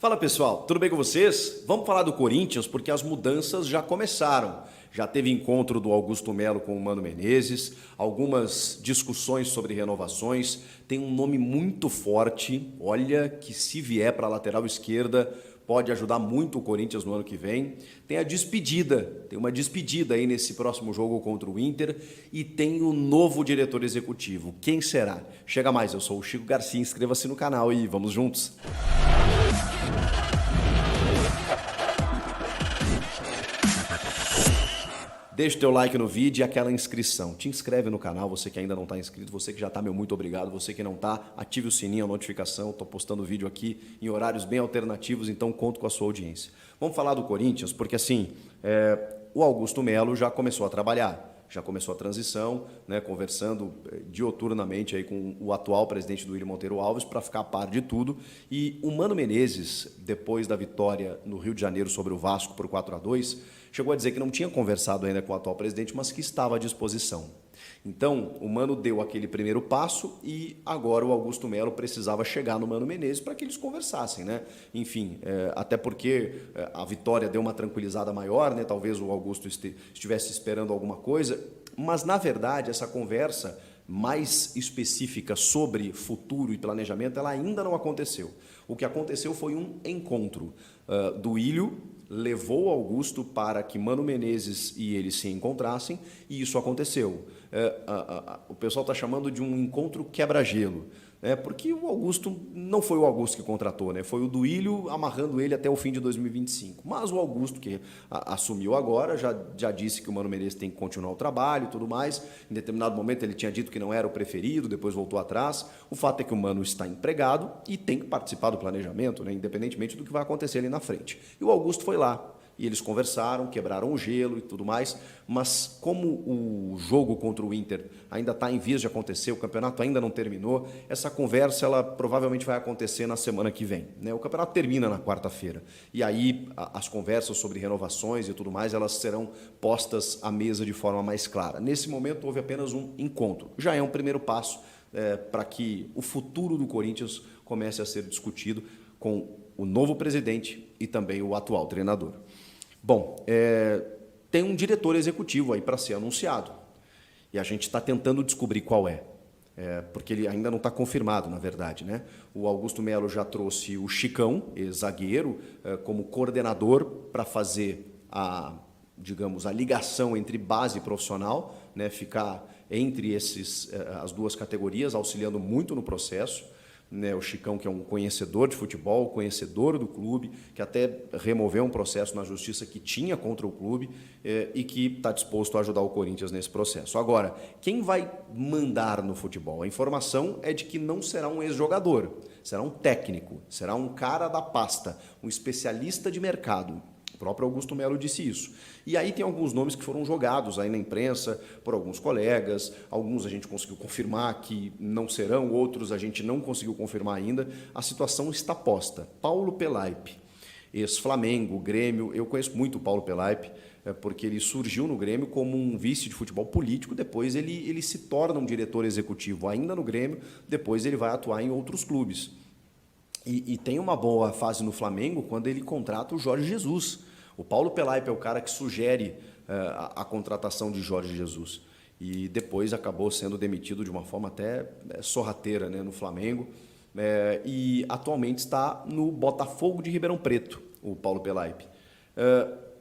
Fala pessoal, tudo bem com vocês? Vamos falar do Corinthians porque as mudanças já começaram. Já teve encontro do Augusto Melo com o Mano Menezes, algumas discussões sobre renovações. Tem um nome muito forte, olha, que se vier para a lateral esquerda pode ajudar muito o Corinthians no ano que vem. Tem a despedida, tem uma despedida aí nesse próximo jogo contra o Inter e tem o novo diretor executivo. Quem será? Chega mais, eu sou o Chico Garcia, inscreva-se no canal e vamos juntos. Deixa o teu like no vídeo e aquela inscrição. Te inscreve no canal, você que ainda não está inscrito, você que já está, meu muito obrigado. Você que não está, ative o sininho, a notificação. Estou postando vídeo aqui em horários bem alternativos, então conto com a sua audiência. Vamos falar do Corinthians, porque assim, o Augusto Melo já começou a trabalhar. Já começou a transição, né, conversando dioturnamente aí com o atual presidente do Willian Monteiro Alves para ficar a par de tudo. E o Mano Menezes, depois da vitória no Rio de Janeiro sobre o Vasco por 4-2, chegou a dizer que não tinha conversado ainda com o atual presidente, mas que estava à disposição. Então, o Mano deu aquele primeiro passo e agora o Augusto Melo precisava chegar no Mano Menezes para que eles conversassem, né? Enfim, até porque a vitória deu uma tranquilizada maior, né? Talvez o Augusto estivesse esperando alguma coisa, mas na verdade essa conversa mais específica sobre futuro e planejamento, ela ainda não aconteceu. O que aconteceu foi um encontro do Willian, levou Augusto para que Mano Menezes e ele se encontrassem, e isso aconteceu. O pessoal está chamando de um encontro quebra-gelo, né? Porque o Augusto não foi o Augusto que contratou, né? Foi o do Willian amarrando ele até o fim de 2025. Mas o Augusto, que assumiu agora, já disse que o Mano Menezes tem que continuar o trabalho e tudo mais. Em determinado momento ele tinha dito que não era o preferido, depois voltou atrás. O fato é que o Mano está empregado e tem que participar do planejamento, né? Independentemente do que vai acontecer ali na frente. E o Augusto foi lá. E eles conversaram, quebraram o gelo e tudo mais, mas como o jogo contra o Inter ainda está em vias de acontecer, o campeonato ainda não terminou, essa conversa ela provavelmente vai acontecer na semana que vem, né? O campeonato termina na quarta-feira, e aí as conversas sobre renovações e tudo mais, elas serão postas à mesa de forma mais clara. Nesse momento houve apenas um encontro, já é um primeiro passo para que o futuro do Corinthians comece a ser discutido com o novo presidente e também o atual treinador. Bom, tem um diretor executivo aí para ser anunciado e a gente está tentando descobrir qual é, porque ele ainda não está confirmado, na verdade, né? O Augusto Melo já trouxe o Chicão, ex-zagueiro, como coordenador para fazer digamos, a ligação entre base e profissional, né? Ficar entre as duas categorias, auxiliando muito no processo. O Chicão, que é um conhecedor de futebol, conhecedor do clube, que até removeu um processo na justiça que tinha contra o clube e que está disposto a ajudar o Corinthians nesse processo. Agora, quem vai mandar no futebol? A informação é de que não será um ex-jogador, será um técnico, será um cara da pasta, um especialista de mercado. O próprio Augusto Melo disse isso. E aí tem alguns nomes que foram jogados aí na imprensa por alguns colegas, alguns a gente conseguiu confirmar que não serão, outros a gente não conseguiu confirmar ainda. A situação está posta. Paulo Pelaipe, ex-Flamengo, Grêmio, eu conheço muito o Paulo Pelaipe, porque ele surgiu no Grêmio como um vice de futebol político, depois ele se torna um diretor executivo ainda no Grêmio, depois ele vai atuar em outros clubes. E tem uma boa fase no Flamengo quando ele contrata o Jorge Jesus. O Paulo Pelaipe é o cara que sugere a contratação de Jorge Jesus. E depois acabou sendo demitido de uma forma até sorrateira, né, no Flamengo. E atualmente está no Botafogo de Ribeirão Preto, o Paulo Pelaipe.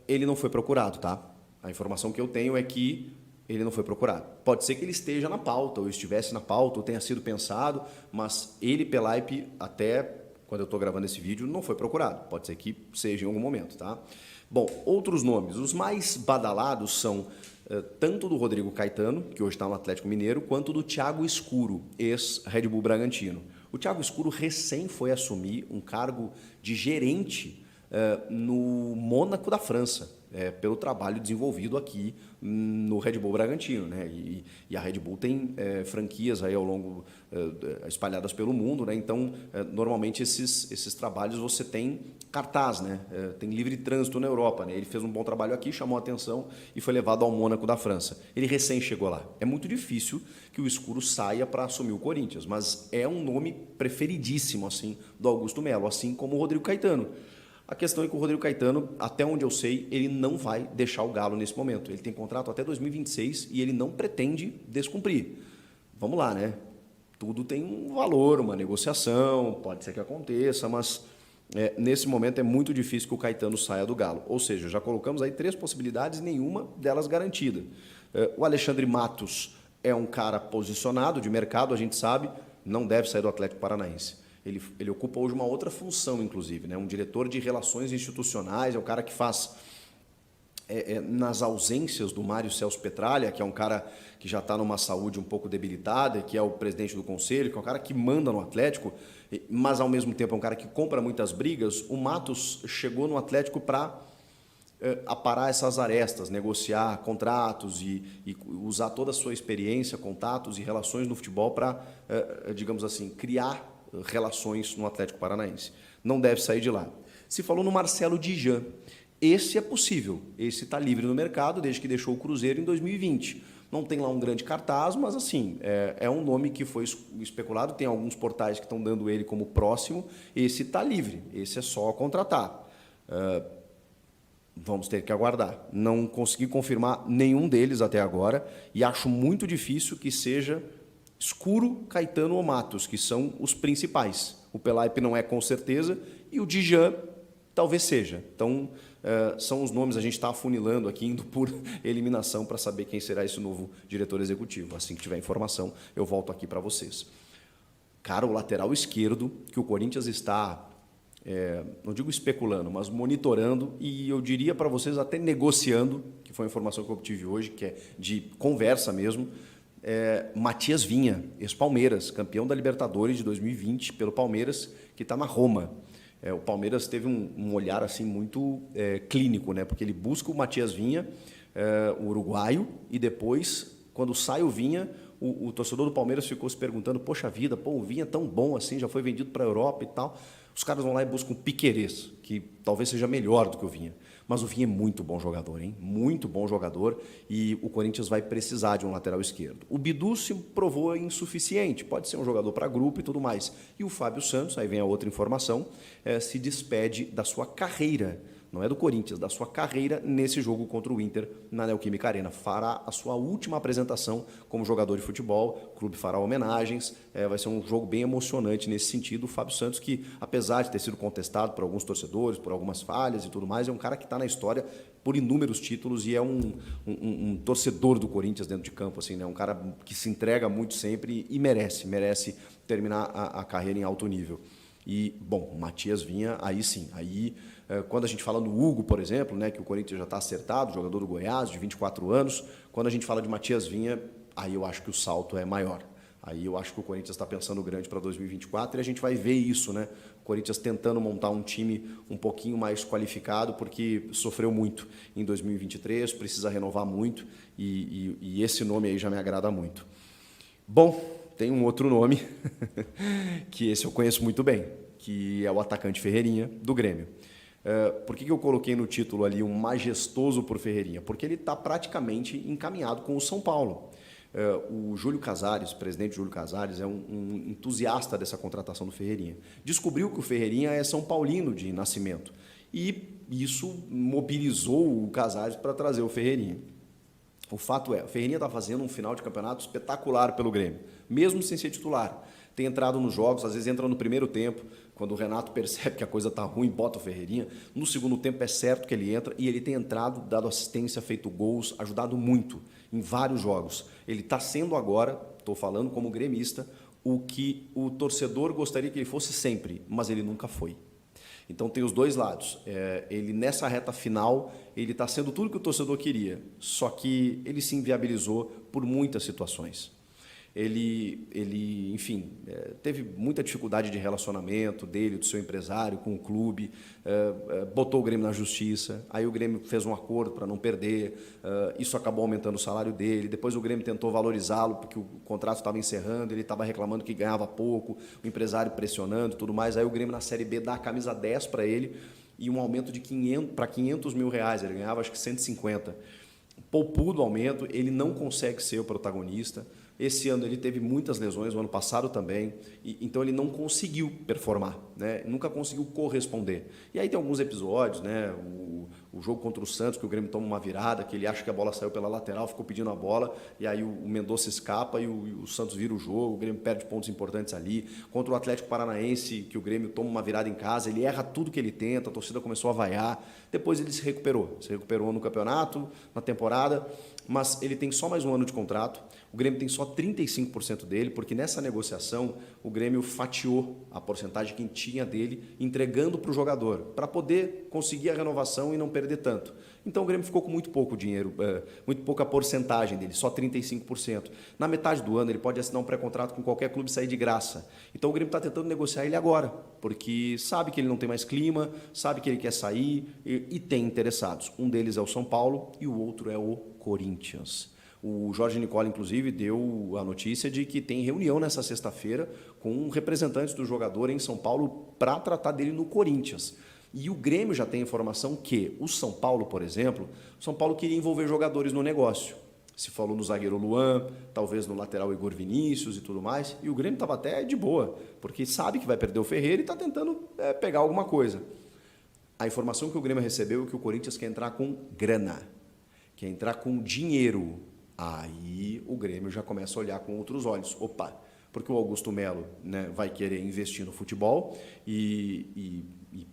Ele não foi procurado, tá? A informação que eu tenho é que ele não foi procurado. Pode ser que ele esteja na pauta, ou estivesse na pauta, ou tenha sido pensado, mas ele, Pelaipe, até quando eu estou gravando esse vídeo, não foi procurado. Pode ser que seja em algum momento, tá? Bom, outros nomes. Os mais badalados são tanto do Rodrigo Caetano, que hoje está no Atlético Mineiro, quanto do Thiago Escuro, ex-Red Bull Bragantino. O Thiago Escuro recém foi assumir um cargo de gerente no Mônaco da França, pelo trabalho desenvolvido aqui no Red Bull Bragantino, né? E a Red Bull tem franquias aí ao longo, espalhadas pelo mundo, né? Então, normalmente esses trabalhos você tem cartaz, né? Tem livre trânsito na Europa, né? Ele fez um bom trabalho aqui, chamou a atenção e foi levado ao Mônaco da França. Ele recém chegou lá. É muito difícil que o escuro saia para assumir o Corinthians, mas é um nome preferidíssimo assim do Augusto Melo, assim como o Rodrigo Caetano. A questão é que o Rodrigo Caetano, até onde eu sei, ele não vai deixar o Galo nesse momento. Ele tem contrato até 2026 e ele não pretende descumprir. Vamos lá, né? Tudo tem um valor, uma negociação, pode ser que aconteça, mas nesse momento é muito difícil que o Caetano saia do Galo. Ou seja, já colocamos aí 3 possibilidades, nenhuma delas garantida. O Alexandre Matos é um cara posicionado de mercado, a gente sabe, não deve sair do Atlético Paranaense. Ele ocupa hoje uma outra função, inclusive, né? Um diretor de relações institucionais, é o cara que faz, nas ausências do Mário Celso Petralha, que é um cara que já está numa saúde um pouco debilitada, que é o presidente do conselho, que é um cara que manda no Atlético, mas ao mesmo tempo é um cara que compra muitas brigas. O Matos chegou no Atlético para aparar essas arestas, negociar contratos e usar toda a sua experiência, contatos e relações no futebol para, digamos assim, criar relações no Atlético Paranaense. Não deve sair de lá. Se falou no Marcelo Dijan. Esse é possível. Esse está livre no mercado desde que deixou o Cruzeiro em 2020. Não tem lá um grande cartaz, mas assim, é um nome que foi especulado. Tem alguns portais que estão dando ele como próximo. Esse está livre. Esse é só contratar. Vamos ter que aguardar. Não consegui confirmar nenhum deles até agora e acho muito difícil que seja Escuro, Caetano ou Matos, que são os principais. O Pelaipe não é com certeza e o Dijan talvez seja. Então, são os nomes, a gente está afunilando aqui, indo por eliminação para saber quem será esse novo diretor executivo. Assim que tiver informação, eu volto aqui para vocês. Cara, o lateral esquerdo, que o Corinthians está, não digo especulando, mas monitorando e eu diria para vocês até negociando, que foi a informação que eu obtive hoje, que é de conversa mesmo, Matias Vinha, ex-Palmeiras, campeão da Libertadores de 2020 pelo Palmeiras, que está na Roma. O Palmeiras teve um olhar assim muito clínico, né? Porque ele busca o Matias Vinha, o uruguaio, e depois, quando sai o Vinha, o torcedor do Palmeiras ficou se perguntando, poxa vida, o Vinha é tão bom assim, já foi vendido para a Europa e tal. Os caras vão lá e buscam o Piquerez, que talvez seja melhor do que o Vinha. Mas o Vinha é muito bom jogador, hein? Muito bom jogador e o Corinthians vai precisar de um lateral esquerdo. O Bidu se provou insuficiente, pode ser um jogador para grupo e tudo mais. E o Fábio Santos, aí vem a outra informação, se despede da sua carreira, não é do Corinthians, da sua carreira nesse jogo contra o Inter na Neoquímica Arena. Fará a sua última apresentação como jogador de futebol, o clube fará homenagens, vai ser um jogo bem emocionante nesse sentido. O Fábio Santos, que apesar de ter sido contestado por alguns torcedores, por algumas falhas e tudo mais, é um cara que está na história por inúmeros títulos e é um torcedor do Corinthians dentro de campo, assim, né? Um cara que se entrega muito sempre e merece terminar a carreira em alto nível. E, bom, o Matias Vinha, aí sim, aí quando a gente fala no Hugo, por exemplo, né, que o Corinthians já está acertado, jogador do Goiás, de 24 anos, quando a gente fala de Matias Vinha, aí eu acho que o salto é maior. Aí eu acho que o Corinthians está pensando grande para 2024 e a gente vai ver isso, né? O Corinthians tentando montar um time um pouquinho mais qualificado, porque sofreu muito em 2023, precisa renovar muito e esse nome aí já me agrada muito. Bom, tem um outro nome, que esse eu conheço muito bem, que é o atacante Ferreirinha, do Grêmio. Por que eu coloquei no título ali um majestoso por Ferreirinha? Porque ele está praticamente encaminhado com o São Paulo. O Júlio Casares, o presidente Júlio Casares, é um entusiasta dessa contratação do Ferreirinha. Descobriu que o Ferreirinha é São Paulino de nascimento e isso mobilizou o Casares para trazer o Ferreirinha. O fato é, o Ferreirinha está fazendo um final de campeonato espetacular pelo Grêmio, mesmo sem ser titular. Tem entrado nos jogos, às vezes entra no primeiro tempo, quando o Renato percebe que a coisa está ruim, bota o Ferreirinha. No segundo tempo é certo que ele entra e ele tem entrado, dado assistência, feito gols, ajudado muito em vários jogos. Ele está sendo agora, estou falando como gremista, o que o torcedor gostaria que ele fosse sempre, mas ele nunca foi. Então tem os dois lados. Ele nessa reta final, ele está sendo tudo que o torcedor queria, só que ele se inviabilizou por muitas situações. enfim, teve muita dificuldade de relacionamento dele, do seu empresário com o clube, botou o Grêmio na justiça, aí o Grêmio fez um acordo para não perder, isso acabou aumentando o salário dele, depois o Grêmio tentou valorizá-lo porque o contrato estava encerrando, ele estava reclamando que ganhava pouco, o empresário pressionando e tudo mais, aí o Grêmio na Série B dá a camisa 10 para ele e um aumento de para 500 mil reais, ele ganhava acho que 150. Poupudo aumento, ele não consegue ser o protagonista. Esse ano ele teve muitas lesões, o ano passado também, então ele não conseguiu performar, né? Nunca conseguiu corresponder. E aí tem alguns episódios, né? O jogo contra o Santos, que o Grêmio toma uma virada, que ele acha que a bola saiu pela lateral, ficou pedindo a bola, e aí o Mendonça escapa e o Santos vira o jogo, o Grêmio perde pontos importantes ali. Contra o Atlético Paranaense, que o Grêmio toma uma virada em casa, ele erra tudo que ele tenta, a torcida começou a vaiar, depois ele se recuperou no campeonato, na temporada, mas ele tem só mais um ano de contrato, o Grêmio tem só 35% dele, porque nessa negociação o Grêmio fatiou a porcentagem que tinha dele, entregando para o jogador, para poder conseguir a renovação e não perder tanto. Então o Grêmio ficou com muito pouco dinheiro, muito pouca porcentagem dele, só 35%. Na metade do ano ele pode assinar um pré-contrato com qualquer clube e sair de graça. Então o Grêmio está tentando negociar ele agora, porque sabe que ele não tem mais clima, sabe que ele quer sair e tem interessados. Um deles é o São Paulo e o outro é o Corinthians. O Jorge Nicola, inclusive, deu a notícia de que tem reunião nessa sexta-feira com representantes do jogador em São Paulo para tratar dele no Corinthians. E o Grêmio já tem informação que o São Paulo, por exemplo, o São Paulo queria envolver jogadores no negócio. Se falou no zagueiro Luan, talvez no lateral Igor Vinícius e tudo mais. E o Grêmio estava até de boa, porque sabe que vai perder o Ferreira e está tentando pegar alguma coisa. A informação que o Grêmio recebeu é que o Corinthians quer entrar com grana, quer entrar com dinheiro. Aí o Grêmio já começa a olhar com outros olhos. Opa, porque o Augusto Melo, né, vai querer investir no futebol e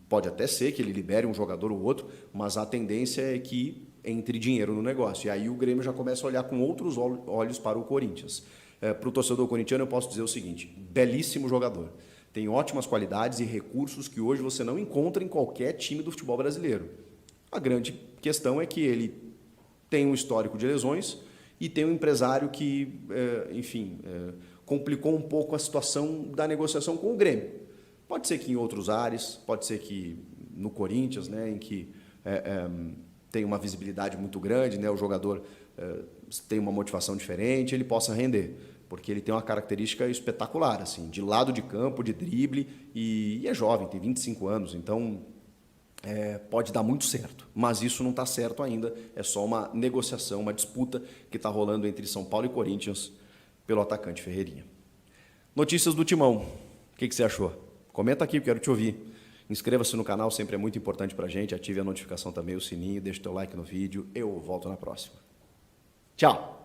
pode até ser que ele libere um jogador ou outro, mas a tendência é que entre dinheiro no negócio. E aí o Grêmio já começa a olhar com outros olhos para o Corinthians. Para o torcedor corintiano eu posso dizer o seguinte, belíssimo jogador. Tem ótimas qualidades e recursos que hoje você não encontra em qualquer time do futebol brasileiro. A grande questão é que ele tem um histórico de lesões e tem um empresário que, complicou um pouco a situação da negociação com o Grêmio. Pode ser que em outros ares, pode ser que no Corinthians, né, em que tem uma visibilidade muito grande, né, o jogador tem uma motivação diferente, ele possa render, porque ele tem uma característica espetacular, assim, de lado de campo, de drible, e é jovem, tem 25 anos, então pode dar muito certo, mas isso não está certo ainda, é só uma negociação, uma disputa que está rolando entre São Paulo e Corinthians pelo atacante Ferreirinha. Notícias do Timão, o que você achou? Comenta aqui, quero te ouvir. Inscreva-se no canal, sempre é muito importante para a gente, ative a notificação também, o sininho, deixa o teu like no vídeo, eu volto na próxima. Tchau!